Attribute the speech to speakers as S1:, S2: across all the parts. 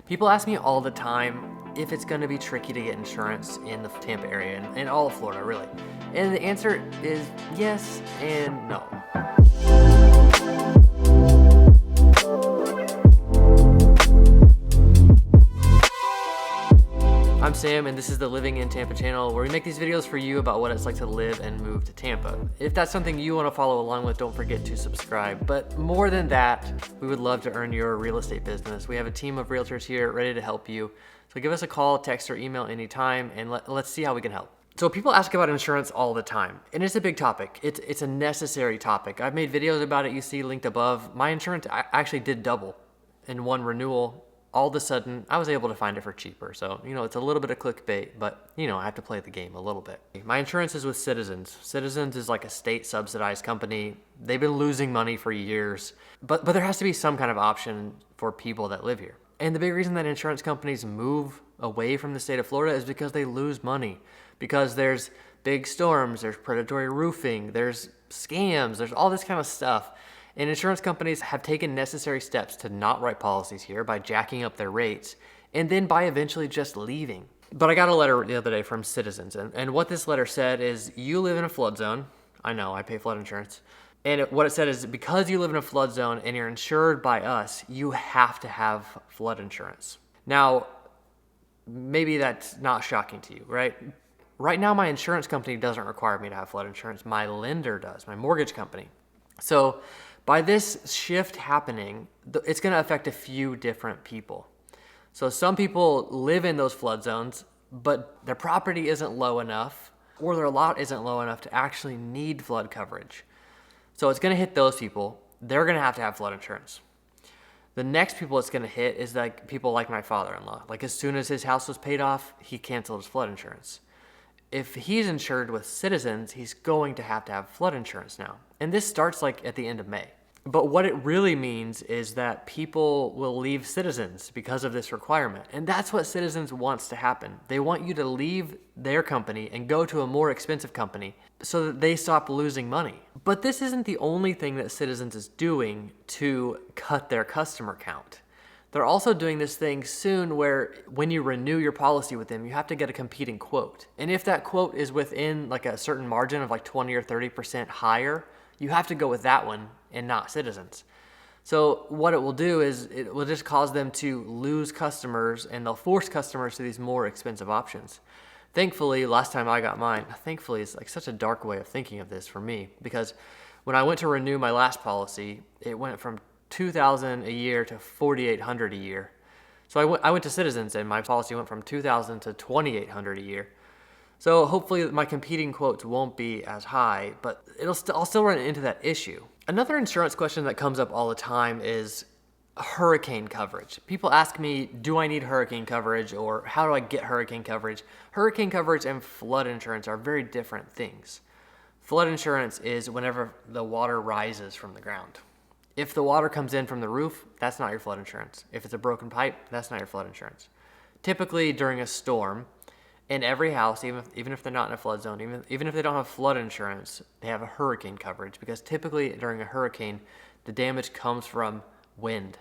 S1: People ask me all the time if it's going to be tricky to get insurance in the Tampa area and all of Florida, really. And the answer is yes and no. I'm Sam, and this is the Living in Tampa channel, where we make these videos for you about what it's like to live and move to Tampa. If that's something you want to follow along with, don't forget to subscribe. But more than that, we would love to earn your real estate business. We have a team of realtors here ready to help you. So give us a call, text, or email anytime, and let's see how we can help. So people ask about insurance all the time, and it's a big topic. It's a necessary topic. I've made videos about it, you see linked above. My insurance actually did double in one renewal. All of a sudden, I was able to find it for cheaper. So, it's a little bit of clickbait, but, I have to play the game a little bit. My insurance is with Citizens. Citizens is like a state subsidized company. They've been losing money for years, but there has to be some kind of option for people that live here. And the big reason that insurance companies move away from the state of Florida is because they lose money. Because there's big storms, there's predatory roofing, there's scams, there's all this kind of stuff. And insurance companies have taken necessary steps to not write policies here by jacking up their rates and then by eventually just leaving. But I got a letter the other day from Citizens, and what this letter said is, you live in a flood zone. I know, I pay flood insurance. And what it said is, because you live in a flood zone and you're insured by us, you have to have flood insurance. Now, maybe that's not shocking to you, right? Right now, my insurance company doesn't require me to have flood insurance. My lender does, my mortgage company. So by this shift happening, it's going to affect a few different people. So some people live in those flood zones, but their property isn't low enough, or their lot isn't low enough to actually need flood coverage. So it's going to hit those people. They're going to have flood insurance. The next people it's going to hit is like people like my father-in-law. Like, as soon as his house was paid off, he canceled his flood insurance. If he's insured with Citizens, he's going to have flood insurance now. And this starts like at the end of May. But what it really means is that people will leave Citizens because of this requirement. And that's what Citizens wants to happen. They want you to leave their company and go to a more expensive company so that they stop losing money. But this isn't the only thing that Citizens is doing to cut their customer count. They're also doing this thing soon where when you renew your policy with them, you have to get a competing quote. And if that quote is within like a certain margin of like 20 or 30% higher, you have to go with that one and not Citizens. So what it will do is it will just cause them to lose customers, and they'll force customers to these more expensive options. Thankfully, last time I got mine, is like such a dark way of thinking of this for me, because when I went to renew my last policy, it went from $2,000 a year to $4,800 a year. So I went to Citizens, and my policy went from $2,000 to $2,800 a year. So hopefully my competing quotes won't be as high, but I'll still run into that issue. Another insurance question that comes up all the time is hurricane coverage. People ask me, do I need hurricane coverage, or how do I get hurricane coverage? Hurricane coverage and flood insurance are very different things. Flood insurance is whenever the water rises from the ground. If the water comes in from the roof, that's not your flood insurance. If it's a broken pipe, that's not your flood insurance. Typically during a storm, in every house, even if they're not in a flood zone, even if they don't have flood insurance, they have a hurricane coverage, because typically during a hurricane, the damage comes from wind,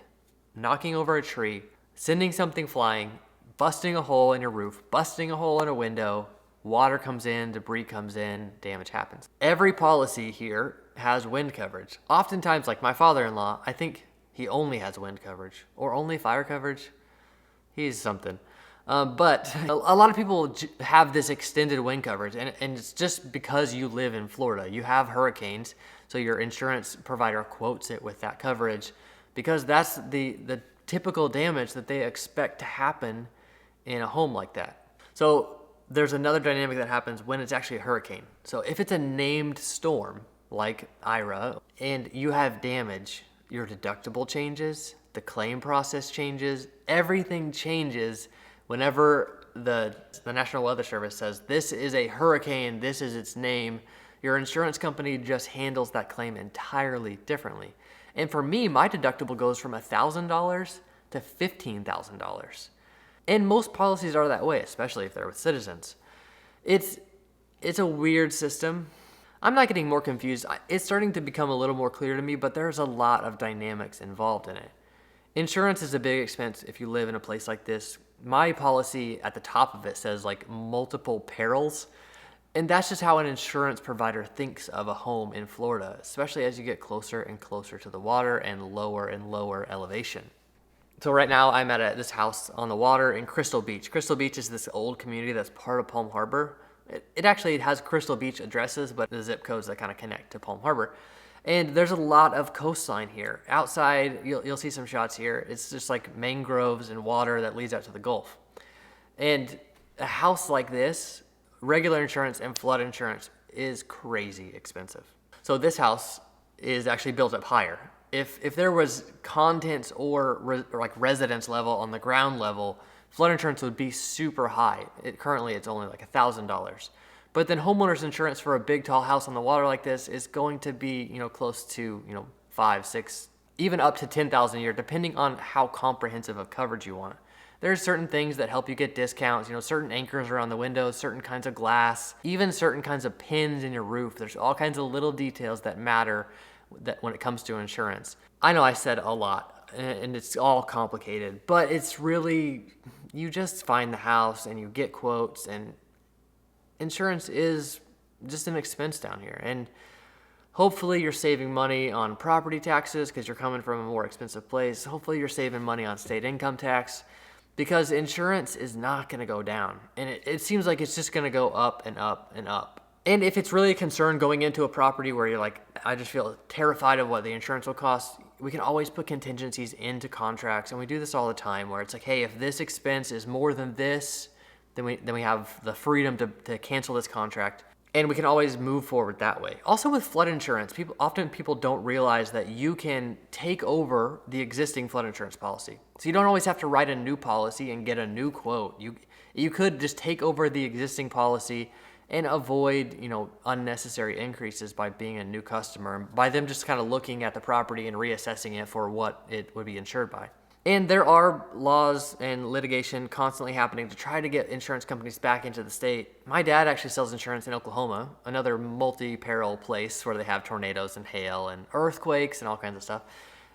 S1: knocking over a tree, sending something flying, busting a hole in your roof, busting a hole in a window, water comes in, debris comes in, damage happens. Every policy here has wind coverage. Oftentimes, like my father-in-law, I think he only has wind coverage or only fire coverage. He's something. But a lot of people have this extended wind coverage, and it's just because you live in Florida. You have hurricanes, so your insurance provider quotes it with that coverage, because that's the typical damage that they expect to happen in a home like that. So there's another dynamic that happens when it's actually a hurricane. So if it's a named storm, like Ira, and you have damage, your deductible changes, the claim process changes, everything changes whenever the National Weather Service says, this is a hurricane, this is its name. Your insurance company just handles that claim entirely differently. And for me, my deductible goes from $1,000 to $15,000. And most policies are that way, especially if they're with Citizens. It's a weird system. I'm not getting more confused. It's starting to become a little more clear to me, but there's a lot of dynamics involved in it. Insurance is a big expense if you live in a place like this. My policy at the top of it says like multiple perils. And that's just how an insurance provider thinks of a home in Florida, especially as you get closer and closer to the water and lower elevation. So right now I'm at this house on the water in Crystal Beach. Crystal Beach is this old community that's part of Palm Harbor. It actually has Crystal Beach addresses, but the zip codes that kind of connect to Palm Harbor. And there's a lot of coastline here. Outside, you'll see some shots here. It's just like mangroves and water that leads out to the Gulf. And a house like this, regular insurance and flood insurance is crazy expensive. So this house is actually built up higher. If there was contents or like residence level on the ground level, flood insurance would be super high. Currently it's only like $1,000. But then homeowners insurance for a big tall house on the water like this is going to be, close to, 5, 6, even up to $10,000 a year, depending on how comprehensive of coverage you want. There's certain things that help you get discounts, certain anchors around the windows, certain kinds of glass, even certain kinds of pins in your roof. There's all kinds of little details that matter when it comes to insurance. I know I said a lot and it's all complicated, but it's really, you just find the house and you get quotes, and insurance is just an expense down here. And hopefully you're saving money on property taxes because you're coming from a more expensive place. Hopefully you're saving money on state income tax, because insurance is not going to go down. And it seems like it's just going to go up and up and up. And if it's really a concern going into a property where you're like, I just feel terrified of what the insurance will cost, we can always put contingencies into contracts. And we do this all the time, where it's like, hey, if this expense is more than this, then we have the freedom to cancel this contract. And we can always move forward that way. Also with flood insurance, people don't realize that you can take over the existing flood insurance policy. So you don't always have to write a new policy and get a new quote. You could just take over the existing policy and avoid, unnecessary increases by being a new customer, by them just kind of looking at the property and reassessing it for what it would be insured by. And there are laws and litigation constantly happening to try to get insurance companies back into the state. My dad actually sells insurance in Oklahoma, another multi-peril place where they have tornadoes and hail and earthquakes and all kinds of stuff.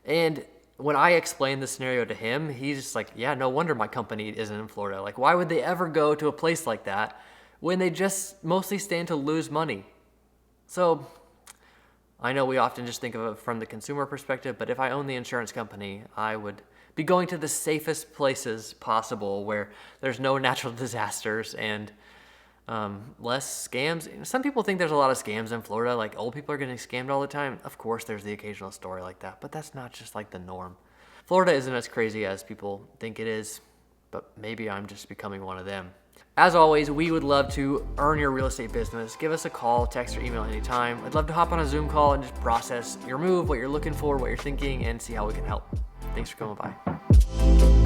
S1: And when I explained the scenario to him, he's just like, yeah, no wonder my company isn't in Florida. Like, why would they ever go to a place like that when they just mostly stand to lose money? So I know we often just think of it from the consumer perspective, but if I own the insurance company, I would be going to the safest places possible where there's no natural disasters and less scams. Some people think there's a lot of scams in Florida, like old people are getting scammed all the time. Of course, there's the occasional story like that, but that's not just like the norm. Florida isn't as crazy as people think it is, but maybe I'm just becoming one of them. As always, we would love to earn your real estate business. Give us a call, text, or email anytime. I'd love to hop on a Zoom call and just process your move, what you're looking for, what you're thinking, and see how we can help. Thanks for coming by.